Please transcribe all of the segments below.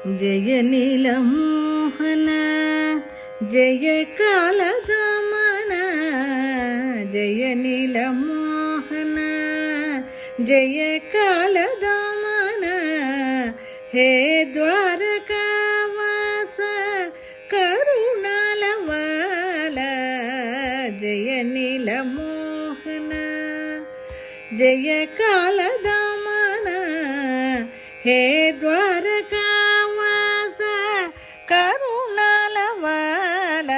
జయ నీలమోహన జయ కాలదమన జయ నీలమోహన జయ కాలదమన హే ద్వారకావాస కరుణాల వాల జయ నీలమోహన జయ కాలదమన హే ద్వారకావాస కరుణాల వాల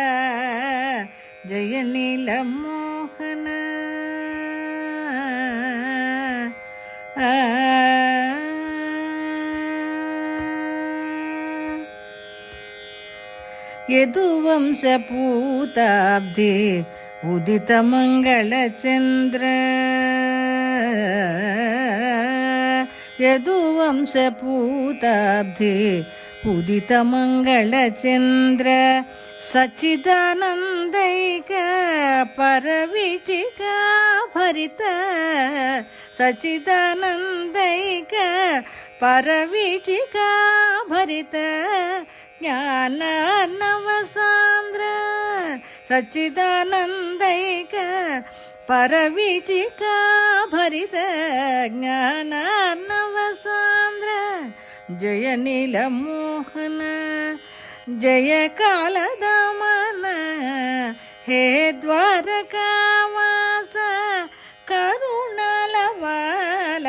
జయ నీలమోహన యదువంశపూతాబ్ధి ఉదిత మంగళచంద్ర యదువంశపూతాబ్ధి ఉదిత మంగళచంద్ర సచ్చిదానందైక పరవిచిక భరిత సచ్చిదానందైక పరవిచిక భరిత జ్ఞానార్ణవసాంద్ర సచ్చిదానందైక పరవిచిక భరిత జ్ఞానార్ణవసాంద్ర జయ నీలమోహన జయ కాలదమన హే ద్వారకావాస కరుణాల వాల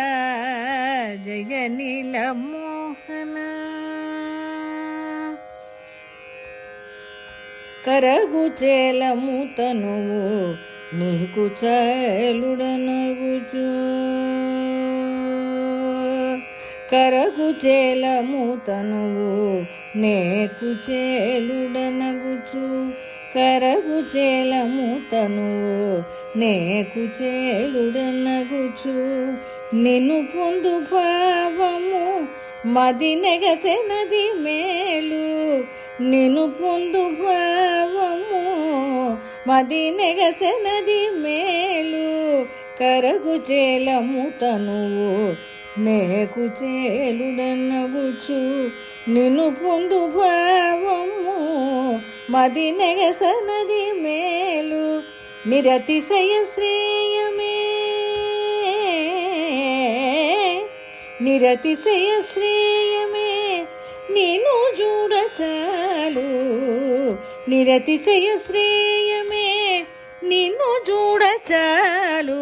జయ నీలమోహన కరగుచేలము తనువు నీకు చేలుడనగుచు కరగుచేలము తనువు నేకు చేలుడనగుచు కరగుచేలము తనువు నేకు చేలుడనగుచు నిన్ను పొందు భావము మది నెగసెనది మేలు నిన్ను పొందు భావము మది నెగసెనది మేలు కరగుచేలము తనువు నేకు చేలుడనగుచు నిన్ను పొందు భావము మది నెగసనది మేలు నిరతిశయ శ్రేయమే నిరతిశయ శ్రేయమే నిన్ను చూడ చాలు నిరతిశయ శ్రేయమే నిన్ను చూడ చాలు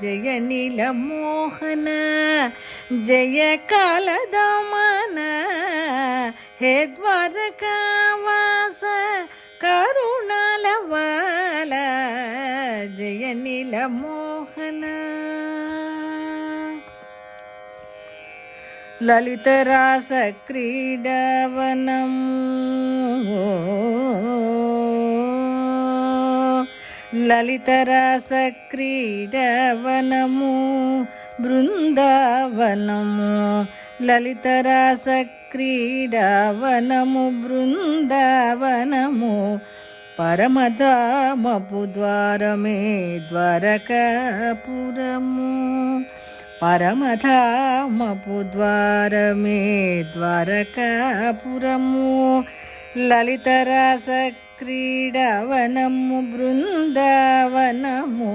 జయ నీలమోహన జయ కాలదమన హే ద్వారకావాస కరుణాల వాల జయ నీలమోహన లలిత రాస క్రీడావనము లలిత రాస క్రీడావనము బృందావనము లలిత రాస క్రీడావనము బృందావనము పరమధామపు ద్వారమే ద్వారకాపురము పరమధామపు ద్వారమే ద్వారకాపురము లలిత రాస క్రీడావనము బృందావనము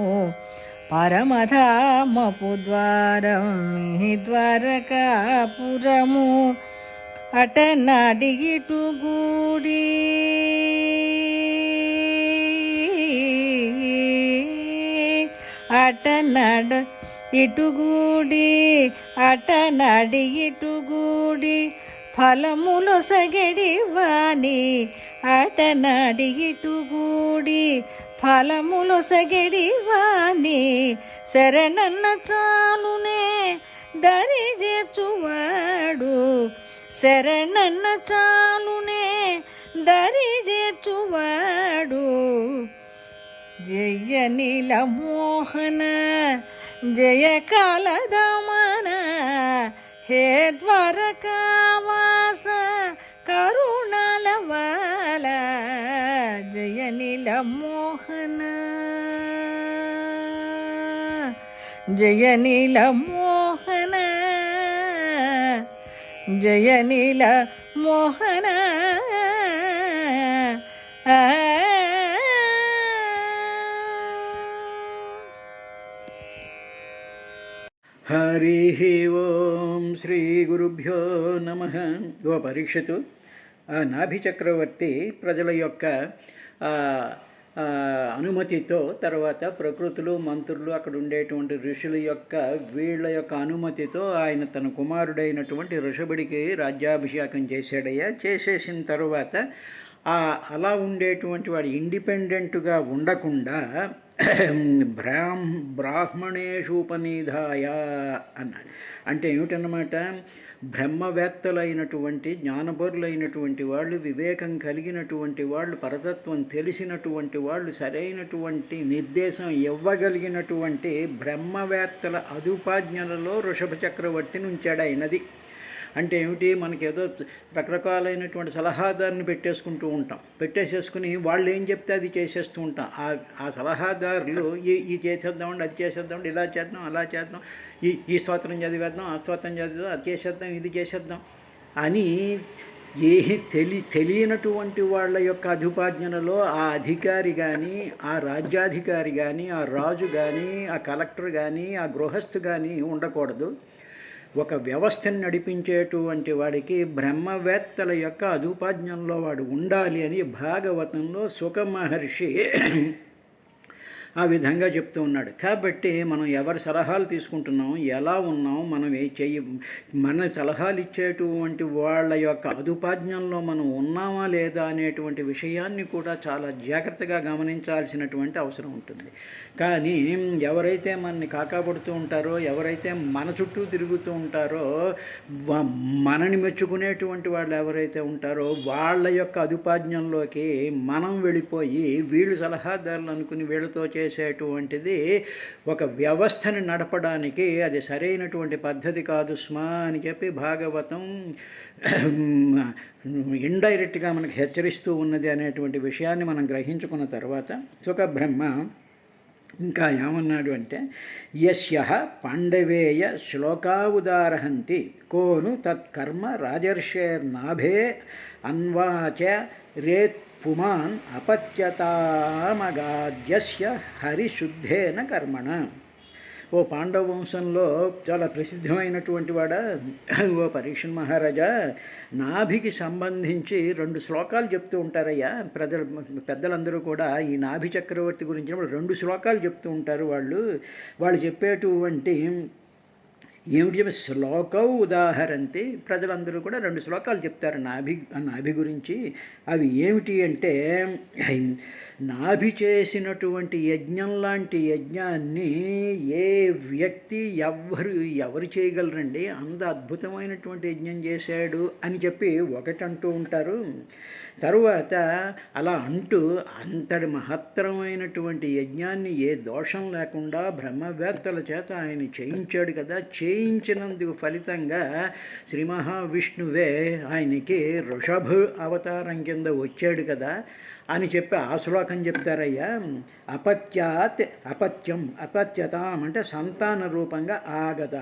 పరమధామపు ద్వారమే ద్వారకాపురము అటనాడి ఇటుగూడి అటనాడ ఇటుగూడి అటనాడి ఇటుగూడి ఫలములు సగడి వాణి అటనాడి ఇటుగూడి ఫలములు సగడి వాణి శరణన్న చాలునే దరి చేర్చువాడు శరణన్న చాలునే దరి చేర్చువాడు జయ నీలమోహన జయ కాలదమన హే ద్వారకావాస కరుణాల వాల జయ నీలమోహన జయ నీలమోహన జయ నీల మోహన హరి ఓం శ్రీ గురుభ్యో నమః. ఓ పరీక్షితు, ఆ నాభి చక్రవర్తి ప్రజల యొక్క అనుమతితో, తర్వాత ప్రకృతులు, మంత్రులు, అక్కడ ఉండేటువంటి ఋషుల యొక్క వీళ్ళ యొక్క అనుమతితో ఆయన తన కుమారుడైనటువంటి ఋషభుడికి రాజ్యాభిషేకం చేశాడయ్యా. చేసేసిన తర్వాత అలా ఉండేటువంటి వాడు ఇండిపెండెంట్గా ఉండకుండా బ్రాహ్మణేషు ఉపనిధాయ అన్నాడు. అంటే ఏమిటన్నమాట, బ్రహ్మవేత్తలైనటువంటి, జ్ఞానపరులైనటువంటి వాళ్ళు, వివేకం కలిగినటువంటి వాళ్ళు, పరతత్వం తెలిసినటువంటి వాళ్ళు, సరైనటువంటి నిర్దేశం ఇవ్వగలిగినటువంటి బ్రహ్మవేత్తల అదుపాజ్ఞలలో వృషభ చక్రవర్తిని ఉంచాడు అయినది. అంటే ఏమిటి, మనకేదో రకరకాలైనటువంటి సలహాదారుని పెట్టేసేసుకుని వాళ్ళు ఏం చెప్తే అది చేసేస్తూ ఉంటాం. ఆ సలహాదారులు ఈ చేసేద్దామండి, అది చేసేద్దామండి, ఇలా చేద్దాం, అలా చేద్దాం, ఈ స్తోత్రం చదివేద్దాం, ఆ స్తోత్రం చదివేద్దాం, అది చేసేద్దాం, ఇది చేసేద్దాం అని తెలియనటువంటి వాళ్ళ యొక్క అధిపాజ్ఞలలో ఆ అధికారి కానీ, ఆ రాజ్యాధికారి కానీ, ఆ రాజు కానీ, ఆ కలెక్టర్ కానీ, ఆ గృహస్థు కానీ ఉండకూడదు. ఒక వ్యవస్థను నడిపించేటువంటి వాడికి బ్రహ్మవేత్తల యొక్క అదుపాజ్ఞంలో వాడు ఉండాలి అని భాగవతంలో సుఖ మహర్షి ఆ విధంగా చెప్తూ ఉన్నాడు. కాబట్టి మనం ఎవరి సలహాలు తీసుకుంటున్నాం, ఎలా ఉన్నాం, మనం మన సలహాలు ఇచ్చేటువంటి వాళ్ళ యొక్క అదుపాజ్ఞంలో మనం ఉన్నామా లేదా అనేటువంటి విషయాన్ని కూడా చాలా జాగ్రత్తగా గమనించాల్సినటువంటి అవసరం ఉంటుంది. కానీ ఎవరైతే మనని కాకాపడుతూ ఉంటారో, ఎవరైతే మన చుట్టూ తిరుగుతూ ఉంటారో, మనని మెచ్చుకునేటువంటి వాళ్ళు ఎవరైతే ఉంటారో వాళ్ళ యొక్క అదుపాజ్ఞంలోకి మనం వెళ్ళిపోయి వీళ్ళు సలహాదారులు అనుకుని వీళ్ళతో చేసేటువంటిది ఒక వ్యవస్థని నడపడానికి అది సరైనటువంటి పద్ధతి కాదు స్మా అని చెప్పి భాగవతం ఇండైరెక్ట్గా మనకు హెచ్చరిస్తూ ఉన్నది అనేటువంటి విషయాన్ని మనం గ్రహించుకున్న తర్వాత సుఖబ్రహ్మ ఇంకా ఏమన్నాడు అంటే, యస్య పాండవేయ శ్లోకా ఉదారహంతి కోను తత్కర్మ రాజర్షేర్నాభే అన్వాచ రేత్ పుమాన్ అపత్యతామగాద్యస్య హరిశుద్ధేన కర్మణ. ఓ పాండవ వంశంలో చాలా ప్రసిద్ధమైనటువంటి వాడా ఓ పరీక్ష మహారాజా, నాభికి సంబంధించి 2 శ్లోకాలు చెప్తూ ఉంటారయ్యా. పెద్దలందరూ కూడా ఈ నాభి చక్రవర్తి గురించి 2 శ్లోకాలు చెప్తూ ఉంటారు. వాళ్ళు చెప్పేటువంటి ఏమిటి శ్లోకం ఉదాహరంతి, ప్రజలందరూ కూడా 2 శ్లోకాలు చెప్తారు నాభి గురించి. అవి ఏమిటి అంటే, నాభి చేసినటువంటి యజ్ఞం లాంటి యజ్ఞాన్ని ఏ వ్యక్తి ఎవరు చేయగలరండి, అంత అద్భుతమైనటువంటి యజ్ఞం చేశాడు అని చెప్పి ఒకటంటూ ఉంటారు. తరువాత అలా అంటూ అంతటి మహత్తరమైనటువంటి యజ్ఞాన్ని ఏ దోషం లేకుండా బ్రహ్మవేత్తల చేత ఆయన చేయించాడు కదా, చేయించినందుకు ఫలితంగా శ్రీ మహావిష్ణువే ఆయనకి వృషభ అవతారం కింద వచ్చాడు కదా అని చెప్పి ఆ శ్లోకం చెప్తారయ్యా. అపత్యతాం అంటే సంతాన రూపంగా ఆగత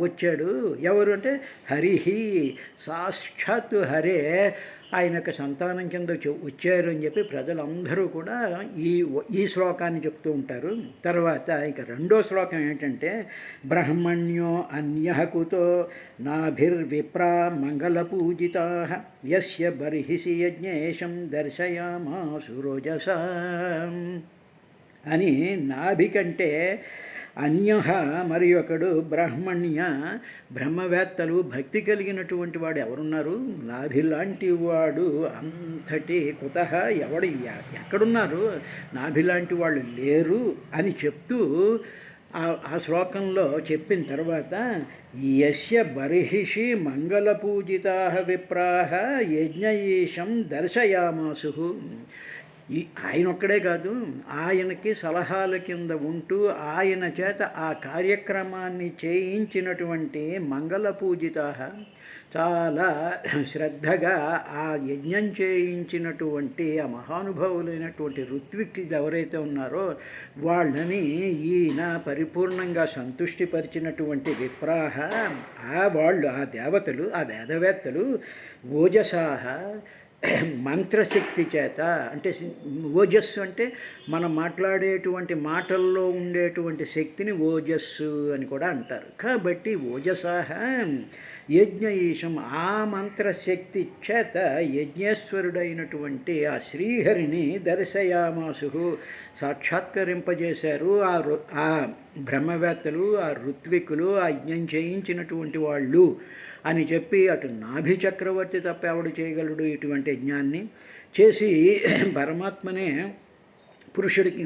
వచ్చాడు. ఎవరు అంటే హరిహి, సాక్షాత్ హరే ఆయన యొక్క సంతానం కింద వచ్చారు అని చెప్పి ప్రజలందరూ కూడా ఈ శ్లోకాన్ని చెప్తూ ఉంటారు. తర్వాత ఇక 2వ శ్లోకం ఏంటంటే, బ్రహ్మణ్యో అన్యః కుతో నాభిర్విప్రా మంగళపూజితా యస్య బర్హిసి యజ్ఞేశం దర్శయామాసు రోజసా అని. నాభి కంటే అన్యః మరి ఒకడు, బ్రహ్మవేత్తలు భక్తి కలిగినటువంటి వాడు ఎవరున్నారు, నాభి లాంటి వాడు అంతటి కుతః ఎక్కడున్నారు, నాభి లాంటి వాళ్ళు లేరు అని చెప్తూ ఆ శ్లోకంలో చెప్పిన తర్వాత, యస్య బర్హిషి మంగళపూజితా విప్రాహ యజ్ఞయీశం దర్శయామాసు. ఆయన ఒక్కడే కాదు, ఆయనకి సలహాల కింద ఉంటూ ఆయన చేత ఆ కార్యక్రమాన్ని చేయించినటువంటి మంగళ పూజిత, చాలా శ్రద్ధగా ఆ యజ్ఞం చేయించినటువంటి ఆ మహానుభావులైనటువంటి ఋత్విక్ ఎవరైతే ఉన్నారో వాళ్ళని ఈయన పరిపూర్ణంగా సంతుష్టిపరిచినటువంటి విప్రాహ, వాళ్ళు ఆ దేవతలు, ఆ వేదవేత్తలు ఓజసాహ మంత్రశక్తి చేత, అంటే ఓజస్సు అంటే మనం మాట్లాడేటువంటి మాటల్లో ఉండేటువంటి శక్తిని ఓజస్సు అని కూడా అంటారు. కాబట్టి ఓజసాహ యజ్ఞఈశం, ఆ మంత్రశక్తి చేత యజ్ఞేశ్వరుడైనటువంటి ఆ శ్రీహరిని దర్శయామాసు, సాక్షాత్కరింపజేశారు ఆ బ్రహ్మవేత్తలు, ఆ ఋత్వికులు, ఆ యజ్ఞం చేయించినటువంటి వాళ్ళు అని చెప్పి, అటు నాభి చక్రవర్తి తప్ప ఎవడు చేయగలడు ఇటువంటి యజ్ఞాన్ని చేసి పరమాత్మనే పురుషుడికి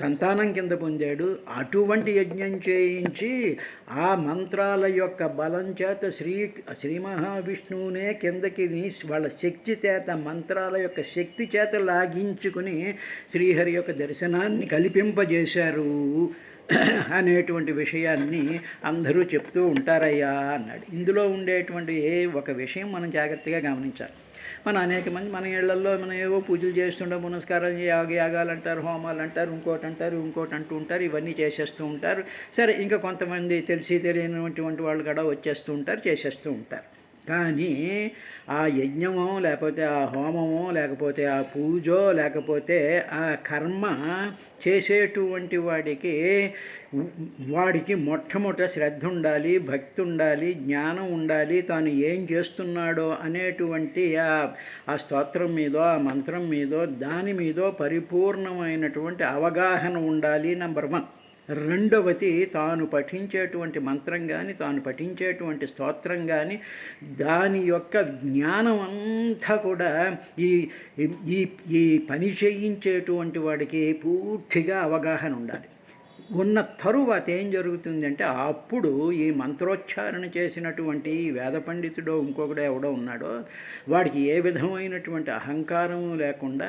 సంతానం కింద పొందాడు. అటువంటి యజ్ఞం చేయించి ఆ మంత్రాల యొక్క బలం చేత శ్రీ మహావిష్ణువునే కిందకి వాళ్ళ శక్తి చేత, మంత్రాల యొక్క శక్తి చేత లాగించుకుని శ్రీహరి యొక్క దర్శనాన్ని కల్పింపజేశారు అనేటువంటి విషయాన్ని అందరూ చెప్తూ ఉంటారయ్యా అన్నాడు. ఇందులో ఉండేటువంటి ఒక విషయం మనం జాగ్రత్తగా గమనించాలి. అనేక మంది మన ఇళ్లలో మనం ఏవో పూజలు చేస్తుంటాం, పునస్కారాలు, యాగాలు అంటారు, హోమాలు అంటారు, ఇంకోటి అంటూ ఉంటారు. ఇవన్నీ చేసేస్తూ ఉంటారు. సరే, ఇంకా కొంతమంది తెలియనటువంటి వాళ్ళు కూడా వచ్చేస్తూ ఉంటారు, చేసేస్తూ ఉంటారు. కానీ ఆ యజ్ఞమో లేకపోతే ఆ హోమమో లేకపోతే ఆ పూజో లేకపోతే ఆ కర్మ చేసేటువంటి వాడికి మొట్టమొదట శ్రద్ధ ఉండాలి, భక్తి ఉండాలి, జ్ఞానం ఉండాలి, తాను ఏం చేస్తున్నాడో అనేటువంటి ఆ స్తోత్రం మీదో, ఆ మంత్రం మీదో, దాని మీదో పరిపూర్ణమైనటువంటి అవగాహన ఉండాలి. నంబర్ 1. రెండవది, తాను పఠించేటువంటి మంత్రం కానీ, తాను పఠించేటువంటి స్తోత్రం కానీ, దాని యొక్క జ్ఞానం అంతా కూడా ఈ పని చేయించేటువంటి వాడికి పూర్తిగా అవగాహన ఉండాలి. ఉన్న తరువాత ఏం జరుగుతుందంటే, అప్పుడు ఈ మంత్రోచ్చారణ చేసినటువంటి వేద పండితుడో ఇంకొకడో ఎవడో ఉన్నాడో వాడికి ఏ విధమైనటువంటి అహంకారము లేకుండా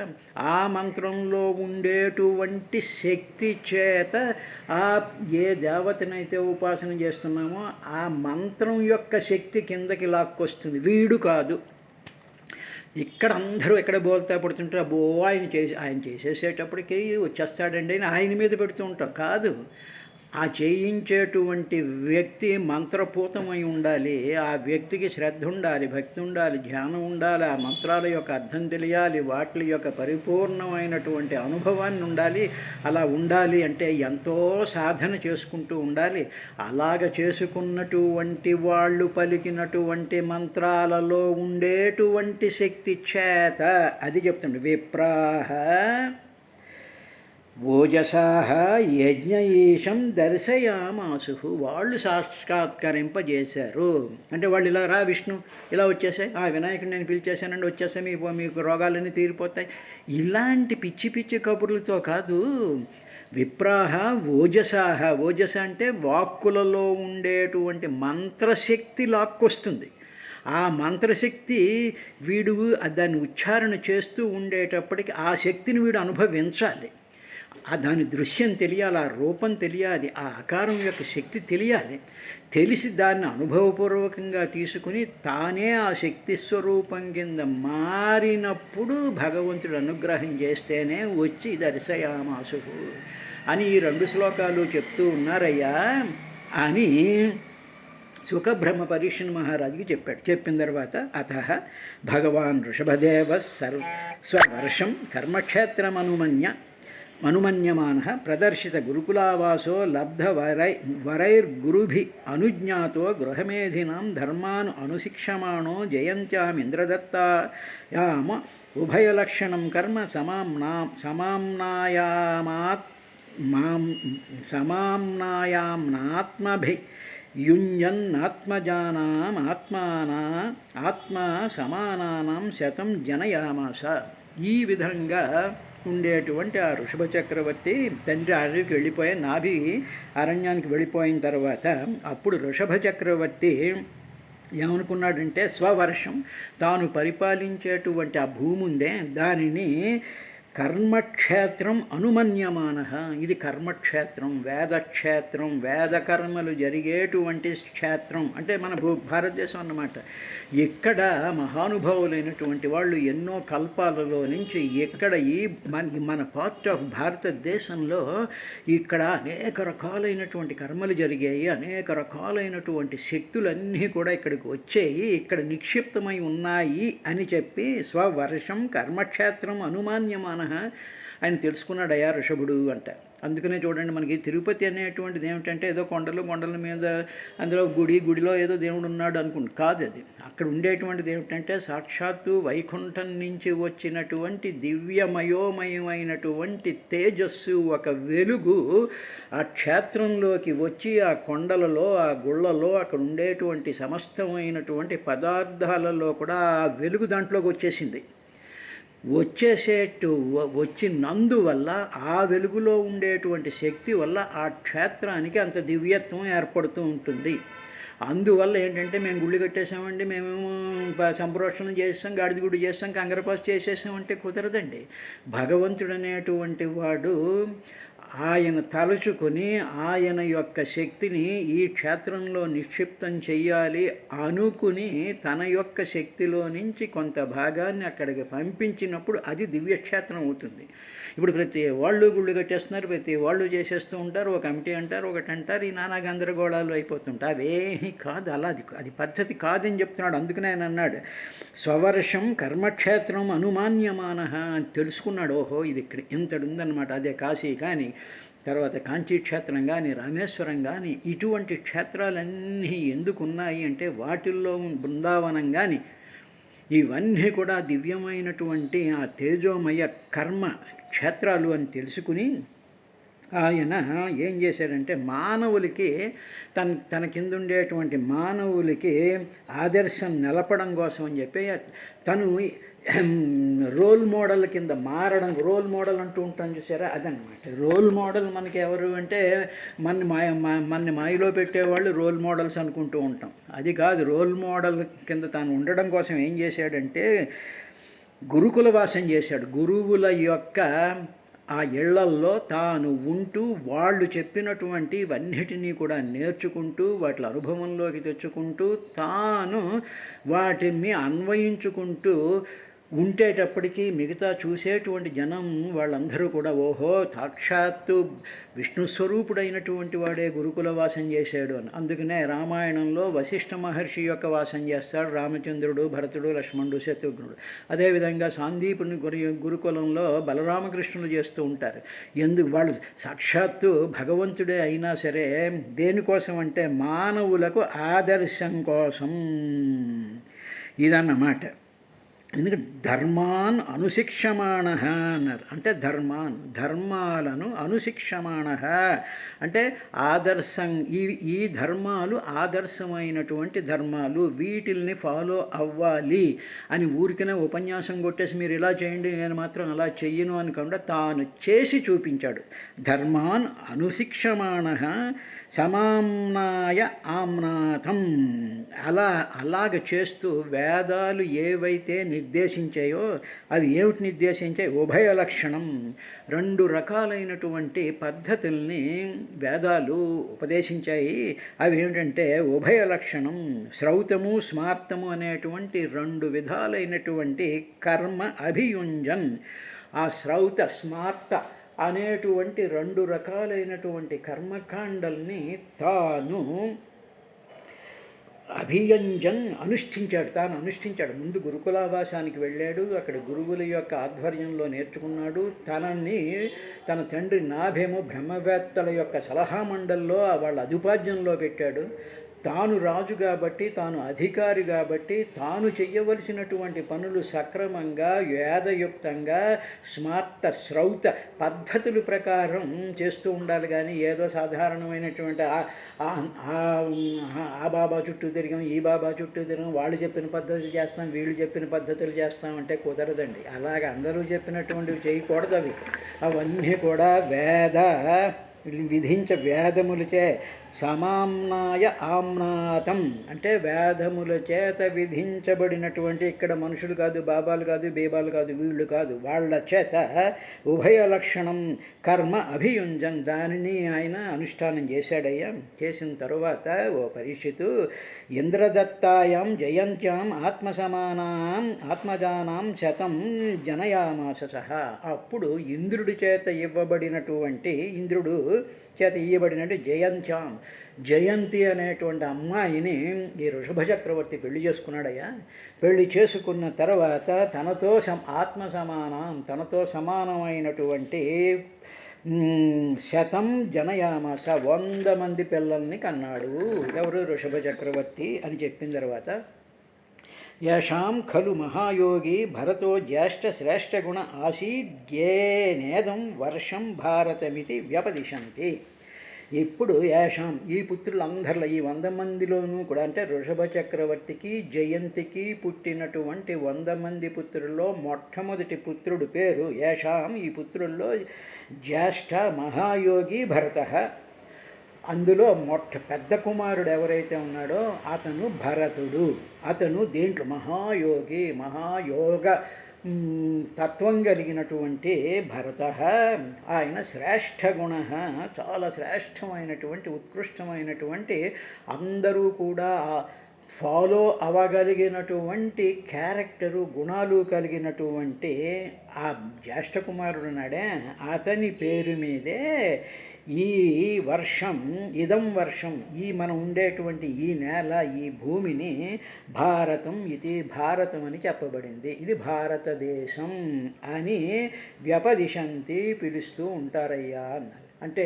ఆ మంత్రంలో ఉండేటువంటి శక్తి చేత ఏ దేవతనైతే ఉపాసన చేస్తున్నామో ఆ మంత్రం యొక్క శక్తి కిందకి లాక్కొస్తుంది, వీడు కాదు. ఇక్కడ అందరూ ఎక్కడ బోల్తా పడుతుంటారు, అబ్బో ఆయన చేసేసేటప్పటికి వచ్చేస్తాడండి అని ఆయన మీద పెడుతూ ఉంటాం. కాదు, ఆ చేయించేటువంటి వ్యక్తి మంత్రపూతమై ఉండాలి. ఆ వ్యక్తికి శ్రద్ధ ఉండాలి, భక్తి ఉండాలి, ధ్యానం ఉండాలి, ఆ మంత్రాల యొక్క అర్థం తెలియాలి, వాటి యొక్క పరిపూర్ణమైనటువంటి అనుభవాన్ని ఉండాలి. అలా ఉండాలి అంటే ఎంతో సాధన చేసుకుంటూ ఉండాలి. అలాగ చేసుకున్నటువంటి వాళ్ళు పలికినటువంటి మంత్రాలలో ఉండేటువంటి శక్తి చేత, అది చెప్తుండే విప్రాహ ఓజసాహ యజ్ఞఈశం దర్శయామాసు, వాళ్ళు సాక్షాత్కరింపజేశారు. అంటే వాళ్ళు ఇలా రా విష్ణు, ఇలా వచ్చేసాయి, వినాయకుడిని నేను పిలిచేశానండి, వచ్చేస్తే మీకు రోగాలన్నీ తీరిపోతాయి, ఇలాంటి పిచ్చి పిచ్చి కబుర్లతో కాదు. విప్రాహ ఓజసాహ, ఓజస అంటే వాక్కులలో ఉండేటువంటి మంత్రశక్తి లాక్కొస్తుంది. ఆ మంత్రశక్తి వీడు దాన్ని ఉచ్చారణ చేస్తూ ఉండేటప్పటికి ఆ శక్తిని వీడు అనుభవించాలి. దాని దృశ్యం తెలియాలి, ఆ రూపం తెలియాలి, ఆ ఆకారం యొక్క శక్తి తెలియాలి. తెలిసి దాన్ని అనుభవపూర్వకంగా తీసుకుని తానే ఆ శక్తి స్వరూపం కింద మారినప్పుడు భగవంతుడు అనుగ్రహం చేస్తేనే వచ్చి దర్శయామాసు అని ఈ 2 శ్లోకాలు చెప్తూ ఉన్నారయ్యా అని సుఖబ్రహ్మ పరీక్షణ్ మహారాజుకి చెప్పాడు. చెప్పిన తర్వాత అత భగవాన్ ఋషభదేవ స్వవర్షం కర్మక్షేత్రమనుమన్యమాన ప్రదర్శిత గురుకులావాసో లబ్ధ వరైర్గురుభి అనుజ్ఞాతో గృహమేధినాం ధర్మాన్ అనుశిక్షమాణో జయంత్యామింద్రదత్తాయామ ఉభయలక్షణం కర్మ సమామ్నాయామ్నాత్మభి యుంజన్నాత్మజానాం ఆత్మా సమానానాం శతం జనయామాస. ఈ విధంగా ఉండేటువంటి ఆ ఋషభ చక్రవర్తి తండ్రి అడవికి వెళ్ళిపోయి, నాభి అరణ్యానికి వెళ్ళిపోయిన తర్వాత అప్పుడు ఋషభ చక్రవర్తి ఏమనుకున్నాడంటే, స్వవర్షం, తాను పరిపాలించేటువంటి ఆ భూమి ఉందే దానిని కర్మక్షేత్రం అనుమన్యమాన, ఇది కర్మక్షేత్రం, వేదక్షేత్రం, వేదకర్మలు జరిగేటువంటి క్షేత్రం అంటే మన భారతదేశం అన్నమాట. ఇక్కడ మహానుభావులైనటువంటి వాళ్ళు ఎన్నో కల్పాలలో నుంచి ఇక్కడ మన పార్ట్ ఆఫ్ భారతదేశంలో ఇక్కడ అనేక రకాలైనటువంటి కర్మలు జరిగాయి, అనేక రకాలైనటువంటి శక్తులన్నీ కూడా ఇక్కడికి వచ్చాయి, ఇక్కడ నిక్షిప్తమై ఉన్నాయి అని చెప్పి స్వవర్షం కర్మక్షేత్రం అనుమాన్యమాన ఆయన తెలుసుకున్నాడయ్యా ఋషభుడు అంట. అందుకనే చూడండి, మనకి తిరుపతి అనేటువంటిది ఏమిటంటే ఏదో కొండల మీద అందులో గుడిలో ఏదో దేవుడు ఉన్నాడు అనుకుంటు కాదు. అది అక్కడ ఉండేటువంటిది ఏమిటంటే సాక్షాత్తు వైకుంఠం నుంచి వచ్చినటువంటి దివ్యమయోమయమైనటువంటి తేజస్సు, ఒక వెలుగు ఆ క్షేత్రంలోకి వచ్చి ఆ కొండలలో, ఆ గుళ్ళలో అక్కడ ఉండేటువంటి సమస్తమైనటువంటి పదార్థాలలో కూడా ఆ వెలుగు దాంట్లోకి వచ్చేసింది. వచ్చినందువల్ల ఆ వెలుగులో ఉండేటువంటి శక్తి వల్ల ఆ క్షేత్రానికి అంత దివ్యత్వం ఏర్పడుతూ ఉంటుంది. అందువల్ల ఏంటంటే మేము గుళ్ళు కట్టేసామండి, మేమేమో సంప్రోక్షణం చేస్తాం, గాడిద గుడి చేస్తాం, కంగరపాసు చేసేసామంటే కుదరదండి. భగవంతుడు అనేటువంటి వాడు ఆయన తలుచుకొని ఆయన యొక్క శక్తిని ఈ క్షేత్రంలో నిక్షిప్తం చెయ్యాలి అనుకుని తన యొక్క శక్తిలో నుంచి కొంత భాగాన్ని అక్కడికి పంపించినప్పుడు అది దివ్యక్షేత్రం అవుతుంది. ఇప్పుడు ప్రతి వాళ్ళు గుళ్ళు కట్టేస్తున్నారు, ప్రతి వాళ్ళు చేసేస్తూ ఉంటారు, ఒక కమిటీ అంటారు, ఒకటి అంటారు, ఈ నానా గందరగోళాలు అయిపోతుంటాయి. అవేమీ కాదు, అలా అది పద్ధతి కాదని చెప్తున్నాడు. అందుకనే ఆయన అన్నాడు స్వవర్షం కర్మక్షేత్రం అనుమాన్యమాన అని తెలుసుకున్నాడు. ఓహో, ఇది ఇక్కడ ఇంతడు ఉందన్నమాట. అదే కాశీ కానీ, తర్వాత కాంచీక్షేత్రం కానీ, రామేశ్వరం కానీ, ఇటువంటి క్షేత్రాలన్నీ ఎందుకున్నాయి అంటే వాటిల్లో బృందావనం కానీ ఇవన్నీ కూడా దివ్యమైనటువంటి ఆ తేజోమయ కర్మ క్షేత్రాలు అని తెలుసుకుని ఆయన ఏం చేశాడంటే మానవులకి తన కింద ఉండేటువంటి మానవులకి ఆదర్శం నిలపడం కోసం అని చెప్పి తను రోల్ మోడల్ కింద మారడం. రోల్ మోడల్ అంటూ ఉంటాను చూసారా, అదనమాట. రోల్ మోడల్ మనకి ఎవరు అంటే మన మాయలో పెట్టేవాళ్ళు రోల్ మోడల్స్ అనుకుంటూ ఉంటాం. అది కాదు. రోల్ మోడల్ కింద తాను ఉండడం కోసం ఏం చేశాడంటే గురుకుల వాసం చేశాడు. గురువుల యొక్క ఆ ఇళ్లల్లో తాను ఉంటూ వాళ్ళు చెప్పినటువంటి ఇవన్నిటినీ కూడా నేర్చుకుంటూ వాటి అనుభవంలోకి తెచ్చుకుంటూ తాను వాటిని అన్వయించుకుంటూ ఉండేటప్పటికీ మిగతా చూసేటువంటి జనం వాళ్ళందరూ కూడా ఓహో సాక్షాత్తు విష్ణు స్వరూపుడైనటువంటి వాడే గురుకుల వాసం చేశాడు అని. అందుకనే రామాయణంలో వశిష్ఠ మహర్షి యొక్క వాసం చేస్తాడు రామచంద్రుడు, భరతుడు, లక్ష్మణుడు, శత్రుఘ్నుడు. అదేవిధంగా సాందీపుని గురుకులంలో బలరామకృష్ణులు చేస్తూ ఉంటారు. ఎందుకు వాళ్ళు సాక్షాత్తు భగవంతుడే అయినా సరే దేనికోసం అంటే మానవులకు ఆదర్శం కోసం ఇదన్నమాట. ఎందుకంటే ధర్మాన్ అనుశిక్షమాణ అన్నారు. అంటే ధర్మాలను అనుశిక్షమాణ అంటే ఆదర్శం. ఈ ధర్మాలు ఆదర్శమైనటువంటి ధర్మాలు, వీటిల్ని ఫాలో అవ్వాలి అని ఊరికనే ఉపన్యాసం కొట్టేసి మీరు ఇలా చేయండి నేను మాత్రం అలా చెయ్యను అనకుండా తాను చేసి చూపించాడు. ధర్మాన్ అనుశిక్షమాణ సమామ్నాయ ఆమ్నాథం. అలాగ చేస్తూ వేదాలు ఏవైతే నిర్దేశించాయో అవి ఏమిటి నిర్దేశించాయి? ఉభయ లక్షణం, రెండు రకాలైనటువంటి పద్ధతుల్ని వేదాలు ఉపదేశించాయి. అవి ఏమిటంటే ఉభయ లక్షణం, శ్రౌతము స్మార్తము అనేటువంటి రెండు విధాలైనటువంటి కర్మ అభియుంజన్. ఆ శ్రౌత స్మార్త అనేటువంటి రెండు రకాలైనటువంటి కర్మకాండల్ని తాను అభియంజన్ తాను అనుష్ఠించాడు. ముందు గురుకులావాసానికి వెళ్ళాడు, అక్కడ గురువుల యొక్క ఆధ్వర్యంలో నేర్చుకున్నాడు. తన తండ్రి నాభేమో బ్రహ్మవేత్తల యొక్క సలహా మండల్లో వాళ్ళ అధిపాద్యంలో పెట్టాడు. తాను రాజు కాబట్టి, తాను అధికారి కాబట్టి, తాను చెయ్యవలసినటువంటి పనులు సక్రమంగా వేదయుక్తంగా స్మార్త శ్రౌత పద్ధతుల ప్రకారం చేస్తూ ఉండాలి. కానీ ఏదో సాధారణమైనటువంటి ఆ బాబా చుట్టూ తిరిగాం, ఈ బాబా చుట్టూ తిరిగాం, వాళ్ళు చెప్పిన పద్ధతులు చేస్తాం, వీళ్ళు చెప్పిన పద్ధతులు చేస్తాం అంటే కుదరదండి. అలాగ అందరూ చెప్పినటువంటివి చేయకూడదు. అవన్నీ కూడా వేద వేదములచే సమామ్నాయ ఆమ్నాతం అంటే వేదముల చేత విధించబడినటువంటి, ఇక్కడ మనుషులు కాదు, బాబాలు కాదు, బేబాలు కాదు, వీళ్ళు కాదు, వాళ్ళ చేత ఉభయ లక్షణం కర్మ అభియుంజన్ దానిని ఆయన అనుష్ఠానం చేశాడయ్యా. చేసిన తరువాత ఓ పరీక్షితు ఇంద్రదత్తాయాం జయంత్యాం ఆత్మజానాం శతం జనయామాస సహా. అప్పుడు ఇంద్రుడి చేత ఇవ్వబడినటువంటి ఇంద్రుడు చేత ఇయ్యబడినట్టు జయంతి అనేటువంటి అమ్మాయిని ఈ వృషభ చక్రవర్తి పెళ్లి చేసుకున్నాడయ్యా. పెళ్లి చేసుకున్న తర్వాత తనతో సమానమైనటువంటి శతం జనయామాస 100 మంది పిల్లల్ని కన్నాడు. ఎవరు? వృషభ చక్రవర్తి అని చెప్పిన తర్వాత యశాం ఖలు మహాయోగి భరతో జ్యేష్ఠ శ్రేష్ఠగుణ ఆసీద్యేనేదం వర్షం భారతమితి వ్యపదిశంతి. ఇప్పుడు యాషాం ఈ పుత్రులందరిలో ఈ 100 మందిలోనూ కూడా, అంటే వృషభ చక్రవర్తికి జయంతికి పుట్టినటువంటి 100 మంది పుత్రుల్లో మొట్టమొదటి పుత్రుడు పేరు యాషాం. ఈ పుత్రుల్లో జ్యేష్ఠ మహాయోగి భరత. అందులో పెద్ద కుమారుడు ఎవరైతే ఉన్నాడో అతను భరతుడు. అతను దేంట్లో మహాయోగ తత్వం కలిగినటువంటి భరత. ఆయన శ్రేష్ఠగుణ, చాలా శ్రేష్టమైనటువంటి ఉత్కృష్టమైనటువంటి, అందరూ కూడా ఫాలో అవ్వగలిగినటువంటి క్యారెక్టరు గుణాలు కలిగినటువంటి ఆ జ్యేష్ఠ కుమారుడు నాడే అతని పేరు మీదే ఈ వర్షం, ఇదం వర్షం, ఈ మనం ఉండేటువంటి ఈ నేల, ఈ భూమిని భారతం భారతం అని చెప్పబడింది. ఇది భారతదేశం అని వ్యపదిశంతి పిలుస్తూ ఉంటారయ్యా అన్నారు. అంటే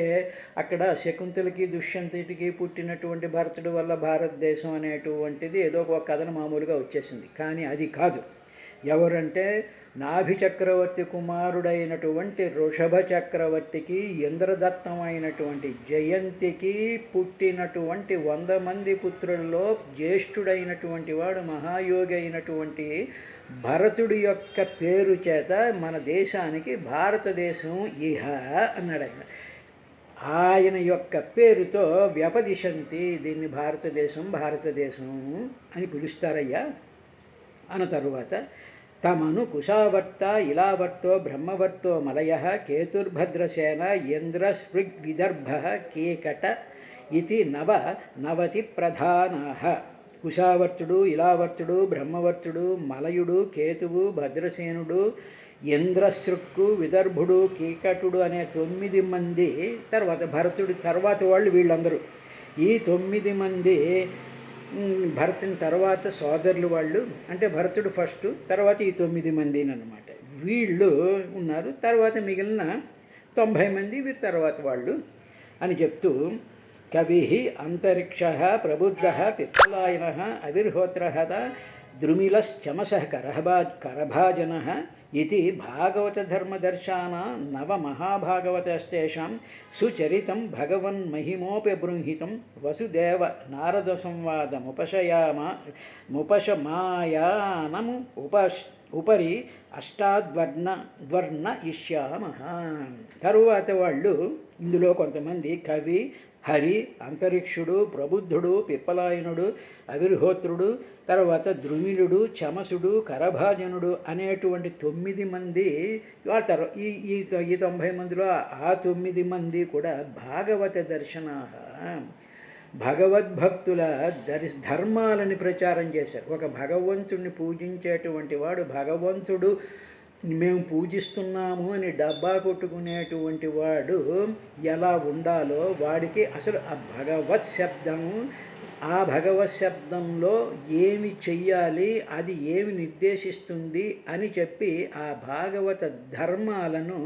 అక్కడ శకుంతలకి దుష్యంతుడికి పుట్టినటువంటి భరతుడు వల్ల భారతదేశం అనేటువంటిది ఏదో ఒక కథను మామూలుగా వచ్చేసింది. కానీ అది కాదు. ఎవరంటే నాభి చక్రవర్తి కుమారుడైనటువంటి వృషభ చక్రవర్తికి ఇంద్రదత్తమైనటువంటి జయంతికి పుట్టినటువంటి 100 మంది పుత్రుల్లో జ్యేష్ఠుడైనటువంటి వాడు మహాయోగి అయినటువంటి భరతుడి యొక్క పేరు చేత మన దేశానికి భారతదేశం ఇహ అన్నాడు ఆయన. ఆయన యొక్క పేరుతో వ్యపదిశంతి, దీన్ని భారతదేశం అని పిలుస్తారయ్యా. అన్న తరువాత తమను కుశావర్త ఇలావర్తో బ్రహ్మవర్తో మలయ కేతుర్భద్రసేన ఇంద్ర స్పృగ్విదర్భ కేకట ఇది నవతి ప్రధానాః. కుశావర్తుడు, ఇలావర్తుడు, బ్రహ్మవర్తుడు, మలయుడు, కేతువు, భద్రసేనుడు, ఇంద్రశృక్కు, విదర్భుడు, కీకటుడు అనే 9 మంది. తర్వాత భరతుడి తర్వాత వాళ్ళు వీళ్ళందరూ. ఈ 9 మంది భరతుని తర్వాత సోదరులు వాళ్ళు, అంటే భరతుడు ఫస్ట్, తర్వాత ఈ 9 మంది అన్నమాట. వీళ్ళు ఉన్నారు. తర్వాత మిగిలిన 90 మంది వీరి తర్వాత వాళ్ళు అని చెప్తూ కవి అంతరిక్ష ప్రబుద్ధ పిప్పలాయన అవిర్హోత్ర ద్రుమిలశ్చమస కరభాజన ఇది భాగవతధర్మదర్శాన నవమహాభాగవతస్తేషాం సుచరితం భగవన్మహిమోపబృంహితం వసుదేవ నారద సంవాదముపశమాయానము ఉపరి అష్టాద్వర్ణ ఇష్యామః. తరువాత వాళ్ళు ఇందులో కొంతమంది కవి, హరి, అంతరిక్షుడు, ప్రబుద్ధుడు, పిప్పలాయనుడు, అవిర్హోత్రుడు, తర్వాత ద్రుమిలుడు, చమసుడు, కరభాజనుడు అనేటువంటి 9 మంది. ఈ 90 మందిలో ఆ 9 మంది కూడా భాగవత దర్శన, భగవద్భక్తుల ధర్మాలని ప్రచారం చేశారు. ఒక భగవంతుడిని పూజించేటువంటి వాడు, భగవంతుడు మేము పూజిస్తున్నాము అని డబ్బా కొట్టుకునేటువంటి వాడు ఎలా ఉండాలో వాడికి అసలు ఆ భగవత్ శబ్దంలో ఏమి చెయ్యాలి, అది ఏమి నిర్దేశిస్తుంది అని చెప్పి ఆ భాగవత ధర్మాలను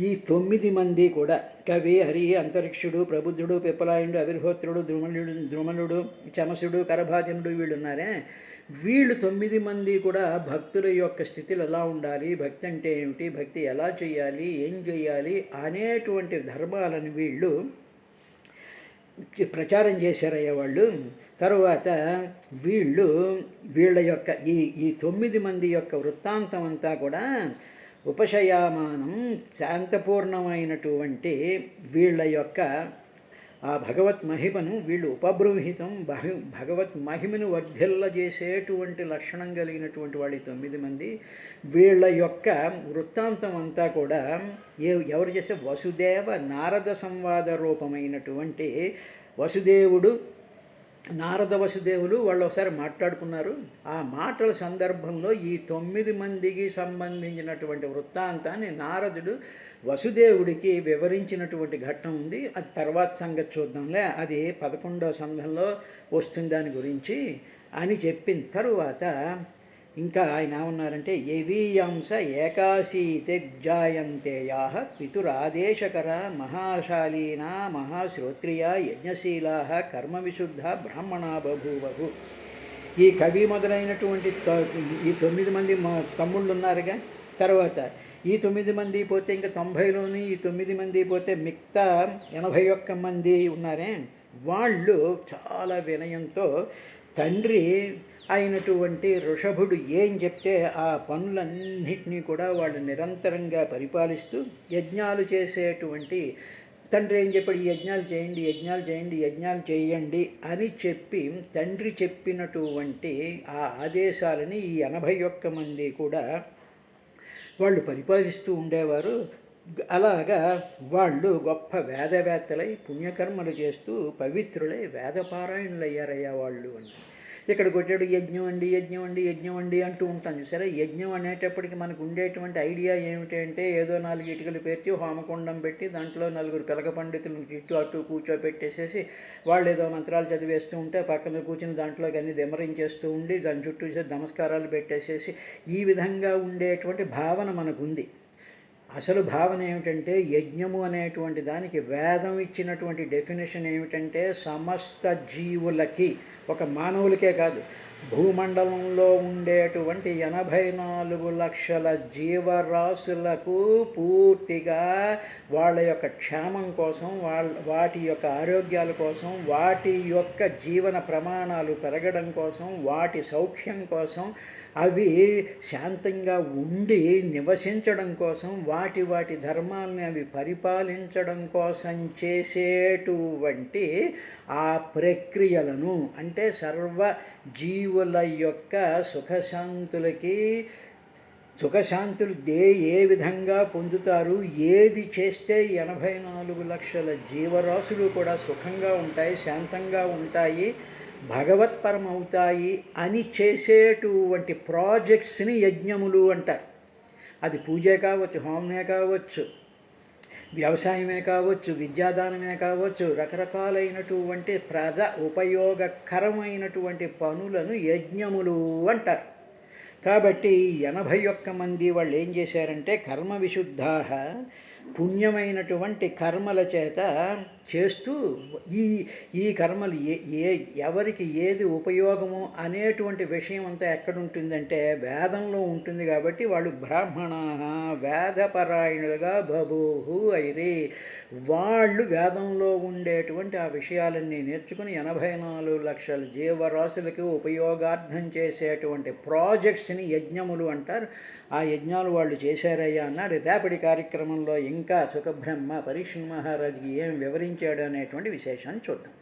ఈ 9 మంది కూడా కవి, హరి, అంతరిక్షుడు, ప్రబుద్ధుడు, పిప్పలాయుడు, అవిర్హోత్రుడు, ద్రుమలుడు, చమసుడు, కరభాజనుడు వీళ్ళు ఉన్నారే, వీళ్ళు 9 మంది కూడా భక్తుల యొక్క స్థితిలో ఎలా ఉండాలి, భక్తి అంటే ఏమిటి, భక్తి ఎలా చేయాలి, ఏం చేయాలి అనేటువంటి ధర్మాలను వీళ్ళు ప్రచారం చేశారయ్యే వాళ్ళు. తరువాత వీళ్ళ యొక్క ఈ 9 మంది యొక్క వృత్తాంతం అంతా కూడా ఉపశయామానం శాంతపూర్ణమైనటువంటి వీళ్ళ యొక్క ఆ భగవత్ మహిమను వీళ్ళు ఉపబృంహితం భగవత్ మహిమను వర్ధిల్లజేసేటువంటి లక్షణం కలిగినటువంటి వాళ్ళు 9 మంది. వీళ్ళ యొక్క వృత్తాంతం అంతా కూడా ఎవరు చేసే వసుదేవ నారద సంవాద రూపమైనటువంటి వసుదేవుడు నారద వసుదేవులు వాళ్ళు ఒకసారి మాట్లాడుకున్నారు. ఆ మాటల సందర్భంలో ఈ 9 మందికి సంబంధించినటువంటి వృత్తాంతాన్ని నారదుడు వసుదేవుడికి వివరించినటువంటి ఘట్టం ఉంది. అది తర్వాత సంగతి చూద్దాంలే, అది 11వ సంఘంలో వస్తుంది దాని గురించి అని చెప్పిన తరువాత ఇంకా ఆయన ఏమన్నారంటే యవీయాంస ఏకాశీతే జాయంతేయా పితురాదేశకర మహాశాలీనా మహాశ్రోత్రియా యజ్ఞశీలా కర్మ విశుద్ధ బ్రాహ్మణా బభూవహు. ఈ కవి మొదలైనటువంటి ఈ 9 మంది తమ్ముళ్ళు ఉన్నారుగా. తర్వాత ఈ 9 మంది పోతే ఇంకా 90లోని ఈ 9 మంది పోతే మిగతా 81 మంది ఉన్నారే, వాళ్ళు చాలా వినయంతో తండ్రి అయినటువంటి ఋషభుడు ఏం చెప్తే ఆ పనులన్నింటినీ కూడా వాళ్ళు నిరంతరంగా పరిపాలిస్తూ యజ్ఞాలు చేసేటువంటి తండ్రి ఏం చెప్పాడు, ఈ యజ్ఞాలు చేయండి, యజ్ఞాలు చేయండి, యజ్ఞాలు చేయండి అని చెప్పి తండ్రి చెప్పినటువంటి ఆ ఆదేశాలని ఈ 81 మంది కూడా వాళ్ళు పరిపాలిస్తూ ఉండేవారు. అలాగా వాళ్ళు గొప్ప వేదవేత్తలై పుణ్యకర్మలు చేస్తూ పవిత్రులై వేదపారాయణులు అయ్యారయ్యా వాళ్ళు అని. ఇక్కడికి వచ్చాడు యజ్ఞం అండి, యజ్ఞం అండి, యజ్ఞం అండి అంటూ ఉంటాను సరే. యజ్ఞం అనేటప్పటికి మనకు ఉండేటువంటి ఐడియా ఏమిటంటే ఏదో 4 ఇటుకలు పేర్చి హోమకుండం పెట్టి దాంట్లో 4 పిలక పండితులను ఇటు అటు కూర్చోబెట్టేసేసి వాళ్ళు ఏదో మంత్రాలు చదివేస్తూ ఉంటే పక్కన కూర్చుని దాంట్లోకి అన్ని దెమరించేస్తూ ఉండి దాని చుట్టూ నమస్కారాలు పెట్టేసేసి ఈ విధంగా ఉండేటువంటి భావన మనకుంది. అసలు భావన ఏమిటంటే యజ్ఞము అనేటువంటి దానికి వేదం ఇచ్చినటువంటి డెఫినేషన్ ఏమిటంటే సమస్త జీవులకి, ఒక మానవులకే కాదు, భూమండలంలో ఉండేటువంటి 84 లక్షల జీవరాశులకు పూర్తిగా వాళ్ళ యొక్క క్షేమం కోసం, వాటి యొక్క ఆరోగ్యాల కోసం, వాటి యొక్క జీవన ప్రమాణాలు పెరగడం కోసం, వాటి సౌఖ్యం కోసం, అవి శాంతంగా ఉండి నివసించడం కోసం, వాటి ధర్మాలని అవి పరిపాలించడం కోసం చేసేటువంటి ఆ ప్రక్రియలను, అంటే సర్వ జీవుల యొక్క సుఖశాంతులు ఏ విధంగా పొందుతారు, ఏది చేస్తే 84 లక్షల జీవరాశులు కూడా సుఖంగా ఉంటాయి, శాంతంగా ఉంటాయి, భగవత్పరం అవుతాయి అని చేసేటువంటి ప్రాజెక్ట్స్ని యజ్ఞములు అంటారు. అది పూజే కావచ్చు, హోమమే కావచ్చు, వ్యవసాయమే కావచ్చు, విద్యాదానమే కావచ్చు, రకరకాలైనటువంటి ఉపయోగకరమైనటువంటి పనులను యజ్ఞములు అంటారు. కాబట్టి 81 మంది వాళ్ళు ఏం చేశారంటే కర్మ విశుద్ధా, పుణ్యమైనటువంటి కర్మల చేత చేస్తూ ఈ కర్మలు ఎవరికి ఏది ఉపయోగము అనేటువంటి విషయం అంతా ఎక్కడుంటుందంటే వేదంలో ఉంటుంది. కాబట్టి వాళ్ళు బ్రాహ్మణ వేదపరాయణులుగా బభూహు అయిరి. వాళ్ళు వేదంలో ఉండేటువంటి ఆ విషయాలన్నీ నేర్చుకుని 84 లక్షల జీవరాశులకి ఉపయోగార్థం చేసేటువంటి ప్రాజెక్ట్స్ని యజ్ఞములు అంటారు. ఆ యజ్ఞాలు వాళ్ళు చేశారయ్యా అన్నాడు. రేపటి కార్యక్రమంలో ఇంకా సుఖబ్రహ్మ పరీక్ష మహారాజుకి ఏం వివరించాడు అనేటువంటి విశేషాన్ని చూద్దాం.